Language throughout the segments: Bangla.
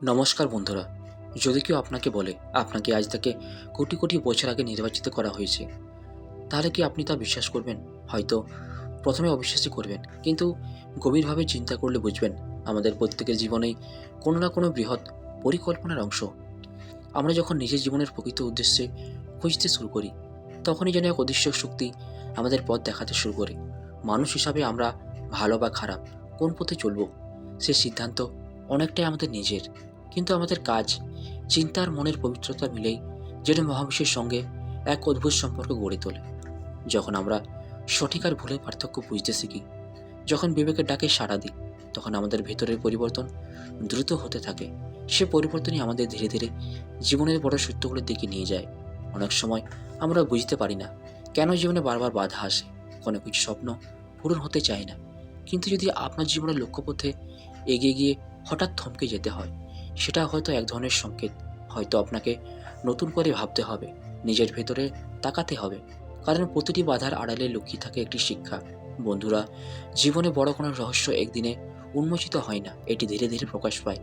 নমস্কার বন্ধুরা। যদি কেউ আপনাকে বলে আপনাকে আজ থেকে কোটি কোটি বছর আগে নির্বাচিত করা হয়েছে, তাহলে কি আপনি তা বিশ্বাস করবেন? হয়তো প্রথমে অবিশ্বাসই করবেন, কিন্তু গভীরভাবে চিন্তা করলে বুঝবেন আমাদের প্রত্যেকের জীবনেই কোনো না কোনো বৃহৎ পরিকল্পনার অংশ। আমরা যখন নিজের জীবনের প্রকৃত উদ্দেশ্যে খুঁজতে শুরু করি, তখনই যেন এক অদৃশ্য শক্তি আমাদের পথ দেখাতে শুরু করে। মানুষ হিসাবে আমরা ভালো বা খারাপ কোন পথে চলব, সে সিদ্ধান্ত অনেকটাই আমাদের নিজের। কিন্তু আমাদের কাজ, চিন্তা আর মনের পবিত্রতা মিলেই যেন মহাবিশ্বের সঙ্গে এক অদ্ভুত সম্পর্ক গড়ে তোলে। যখন আমরা সঠিক আর ভুলের পার্থক্য বুঝতে শিখি, যখন বিবেকের ডাকে সাড়া দিই, তখন আমাদের ভেতরের পরিবর্তন দ্রুত হতে থাকে। সে পরিবর্তনই আমাদের ধীরে ধীরে জীবনের বড় সত্যগুলোর দিকে নিয়ে যায়। অনেক সময় আমরা বুঝতে পারি না কেন জীবনে বারবার বাধা আসে, কোনো কিছু স্বপ্ন পূরণ হতে চায় না। কিন্তু যদি আপনার জীবনের লক্ষ্যপথে এগিয়ে গিয়ে হঠাৎ থমকে যেতে হয়, সেটা হয়তো এক ধরনের সংকেত। হয়তো আপনাকে নতুন করে ভাবতে হবে, নিজের ভেতরে তাকাতে হবে, কারণ প্রতিটি বাধার আড়ালে লুকিয়ে থাকে একটি শিক্ষা। বন্ধুরা, জীবনে বড় কোনো রহস্য একদিনে উন্মোচিত হয় না, এটি ধীরে ধীরে প্রকাশ পায়।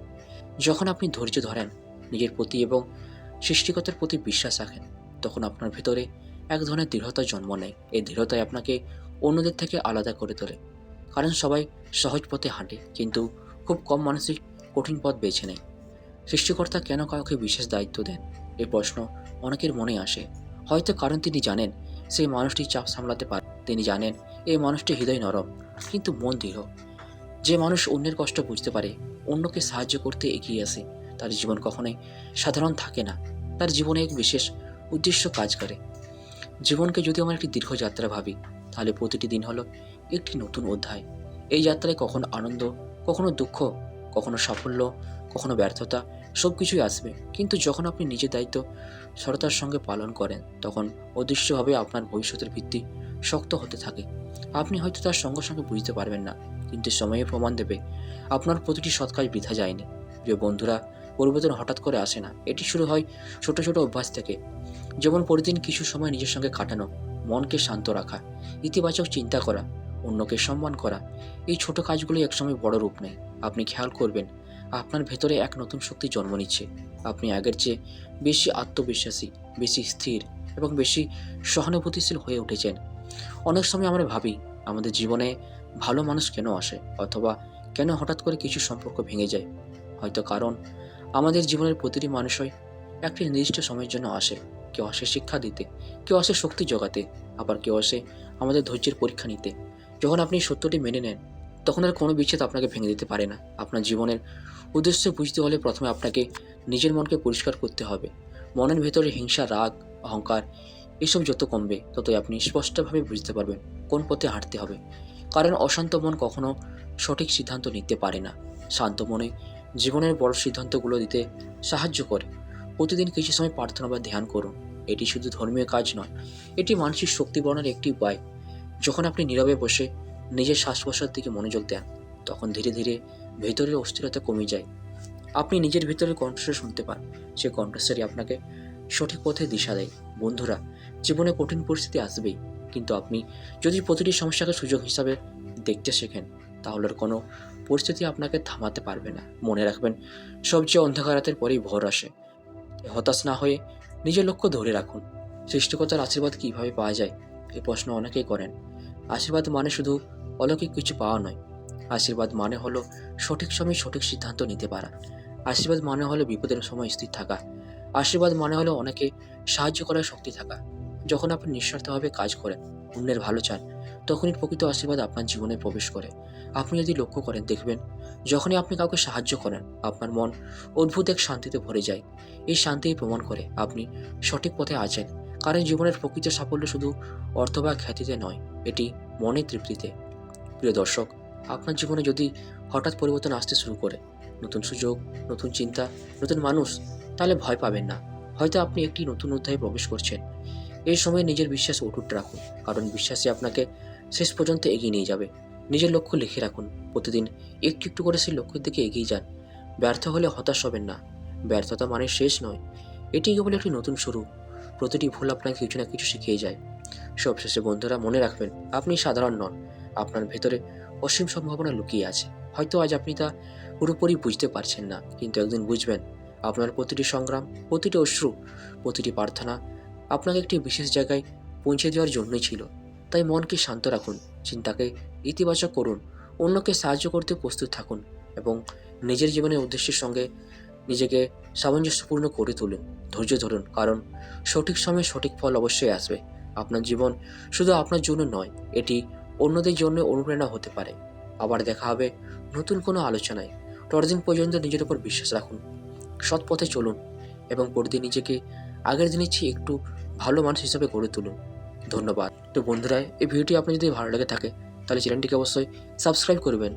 যখন আপনি ধৈর্য ধরেন, নিজের প্রতি এবং সৃষ্টিকর্তার প্রতি বিশ্বাস রাখেন, তখন আপনার ভেতরে এক ধরনের দৃঢ়তা জন্ম নেয়। এই দৃঢ়তাই আপনাকে অন্যদের থেকে আলাদা করে তোলে। কারণ সবাই সহজ পথে হাঁটে, কিন্তু খুব কম মানুষই কঠিন পথ বেছে নেয়। সৃষ্টিকর্তা কেন কাউকে বিশেষ দায়িত্ব দেন, এই প্রশ্ন অনেকের মনে আসে। হয়তো কারণ তিনি জানেন সেই মানুষটি চাপ সামলাতে পারে। তিনি জানেন এই মানুষটি হৃদয় নরম কিন্তু মন দৃঢ়। যে মানুষ অন্যের কষ্ট বুঝতে পারে, অন্যকে সাহায্য করতে এগিয়ে আসে, তার জীবন কখনোই সাধারণ থাকে না। তার জীবনে এক বিশেষ উদ্দেশ্য কাজ করে। জীবনকে যদি আমরা একটি দীর্ঘ যাত্রা ভাবি, তাহলে প্রতিটি দিন হলো একটি নতুন অধ্যায়। এই যাত্রায় কখনো আনন্দ, কখনো দুঃখ, কখনো সাফল্য, কখনো ব্যর্থতা, সব কিছুই আসবে। কিন্তু যখন আপনি নিজের দায়িত্ব সততার সঙ্গে পালন করেন, তখন অদৃশ্যভাবে আপনার ভবিষ্যতের ভিত্তি শক্ত হতে থাকে। আপনি হয়তো তার সঙ্গে সঙ্গে বুঝতে পারবেন না, কিন্তু সময়ে প্রমাণ দেবে আপনার প্রতিটি সৎ কাজ বৃথা যায়নি। প্রিয় বন্ধুরা, পরিবর্তন হঠাৎ করে আসে না, এটি শুরু হয় ছোট ছোট অভ্যাস থেকে। যেমন প্রতিদিন কিছু সময় নিজের সঙ্গে কাটানো, মনকে শান্ত রাখা, ইতিবাচক চিন্তা করা, অন্যকে সম্মান করা। এই ছোট কাজগুলোই একসময় বড় রূপ নেয়। আপনি খেয়াল করবেন আপনার ভেতরে এক নতুন শক্তি জন্ম নিচ্ছে। আপনি আগের চেয়ে বেশি আত্মবিশ্বাসী, বেশি স্থির এবং বেশি সহানুভূতিশীল হয়ে উঠেছেন। অনেক সময় আমরা ভাবি আমাদের জীবনে ভালো মানুষ কেন আসে, অথবা কেন হঠাৎ করে কিছু সম্পর্ক ভেঙে যায়। হয়তো কারণ আমাদের জীবনের প্রতিটি মানুষই একটি নির্দিষ্ট সময়ের জন্য আসে। কেউ আসে শিক্ষা দিতে, কেউ আসে শক্তি জোগাতে, আবার কেউ আসে আমাদের ধৈর্যের পরীক্ষা নিতে। যখন আপনি সত্যটি মেনে নেন, তখন আর কোনো বিচ্ছেদ আপনাকে ভেঙে দিতে পারে না। আপনার জীবনের উদ্দেশ্য বুঝতে হলে প্রথমে আপনাকে নিজের মনকে পরিষ্কার করতে হবে। মনের ভেতরে হিংসা, রাগ, অহংকার এসব যত কমবে, ততই আপনি স্পষ্টভাবে বুঝতে পারবেন কোন পথে হাঁটতে হবে। কারণ অশান্ত মন কখনো সঠিক সিদ্ধান্ত নিতে পারে না। শান্ত মনে জীবনের বড় সিদ্ধান্তগুলো দিতে সাহায্য করে। প্রতিদিন কিছু সময় প্রার্থনা বা ধ্যান করুন। এটি শুধু ধর্মীয় কাজ নয়, এটি মানসিক শক্তি বাড়ানোর একটি উপায়। যখন আপনি নীরবে বসে নিজের শ্বাস প্রশ্বাসের দিকে মনোযোগ দেন, তখন ধীরে ধীরে ভেতরের অস্থিরতা কমে যায়। আপনি নিজের ভেতরের কণ্ঠস্বর শুনতে পান। সে কণ্ঠস্বরই আপনাকে সঠিক পথে দিশা দেয়। বন্ধুরা, জীবনে কঠিন পরিস্থিতি আসবেই, কিন্তু আপনি যদি প্রতিটি সমস্যাকে সুযোগ হিসাবে দেখতে শেখেন, তাহলে আর কোনো পরিস্থিতি আপনাকে থামাতে পারবে না। মনে রাখবেন, সবচেয়ে অন্ধকার রাতের পরেই ভোর আসে। হতাশ না হয়ে নিজের লক্ষ্য ধরে রাখুন। সৃষ্টিকর্তার আশীর্বাদ কীভাবে পাওয়া যায়, এই প্রশ্ন অনেকেই করেন। আশীর্বাদ মানে শুধু অলৌকিক কিছু পাওয়া নয়। আশীর্বাদ মানে হলো সঠিক সময়ে সঠিক সিদ্ধান্ত নিতে পারা। আশীর্বাদ মানে হলো বিপদের সময় স্থির থাকা। আশীর্বাদ মানে হলো অনেকে সাহায্য করার শক্তি থাকা। যখন আপনি নিঃস্বার্থভাবে কাজ করেন, অন্যের ভালো চান, তখনই প্রকৃত আশীর্বাদ আপনার জীবনে প্রবেশ করে। আপনি যদি লক্ষ্য করেন, দেখবেন যখনই আপনি কাউকে সাহায্য করেন, আপনার মন অদ্ভুত এক শান্তিতে ভরে যায়। এই শান্তিই প্রমাণ করে আপনি সঠিক পথে আছেন। কারণ জীবনের প্রকৃত সাফল্য শুধু অর্থ বা খ্যাতিতে নয়, এটি মনের তৃপ্তিতে। প্রিয় দর্শক, আপনার জীবনে যদি হঠাৎ পরিবর্তন আসতে শুরু করে, নতুন সুযোগ, নতুন চিন্তা, নতুন মানুষ, তাহলে ভয় পাবেন না। হয়তো আপনি একটি নতুন অধ্যায়ে প্রবেশ করছেন। এই সময় নিজের বিশ্বাস অটুট রাখুন, কারণ বিশ্বাসই আপনাকে শেষ পর্যন্ত এগিয়ে নিয়ে যাবে। নিজের লক্ষ্য লিখে রাখুন, প্রতিদিন একটু একটু করে সেই লক্ষ্যের দিকে এগিয়ে যান। ব্যর্থ হলে হতাশ হবেন না। ব্যর্থতা মানে শেষ নয়, এটি কেবল একটি নতুন শুরু। প্রতিটি ভুল আপনাকে কিছু না কিছু শিখিয়ে যায়। সবশেষে বন্ধুরা, মনে রাখবেন আপনি সাধারণ নন। আপনার ভেতরে অসীম সম্ভাবনা লুকিয়ে আছে। হয়তো আজ আপনি তা পুরোপুরি বুঝতে পারছেন না, কিন্তু একদিন বুঝবেন। আপনার প্রতিটি সংগ্রাম, প্রতিটি অশ্রু, প্রতিটি প্রার্থনা আপনাকে একটি বিশেষ জায়গায় পৌঁছে দেওয়ার জন্যই ছিল। তাই মনকে শান্ত রাখুন, চিন্তাকে ইতিবাচক করুন, অন্যকে সাহায্য করতে প্রস্তুত থাকুন এবং নিজের জীবনের উদ্দেশ্যের সঙ্গে নিজেকে সামঞ্জস্যপূর্ণ করে তুলুন। ধৈর্য ধরুন, কারণ সঠিক সময়ে সঠিক ফল অবশ্যই আসবে। আপনার জীবন শুধু আপনার জন্য নয়, এটি অন্যদের জন্য অনুপ্রেরণা হতে পারে। আবার দেখা হবে নতুন কোনো আলোচনায়। ততদিন পর্যন্ত নিজের উপর বিশ্বাস রাখুন, সৎ পথে চলুন এবং প্রতিদিন নিজেকে আগের দিনের চেয়ে একটু ভালো মানুষ হিসেবে গড়ে তুলুন। ধন্যবাদ। তো বন্ধুরা, এই ভিডিওটি আপনার যদি ভালো লেগে থাকে তাহলে চ্যানেলটিকে অবশ্যই সাবস্ক্রাইব করবেন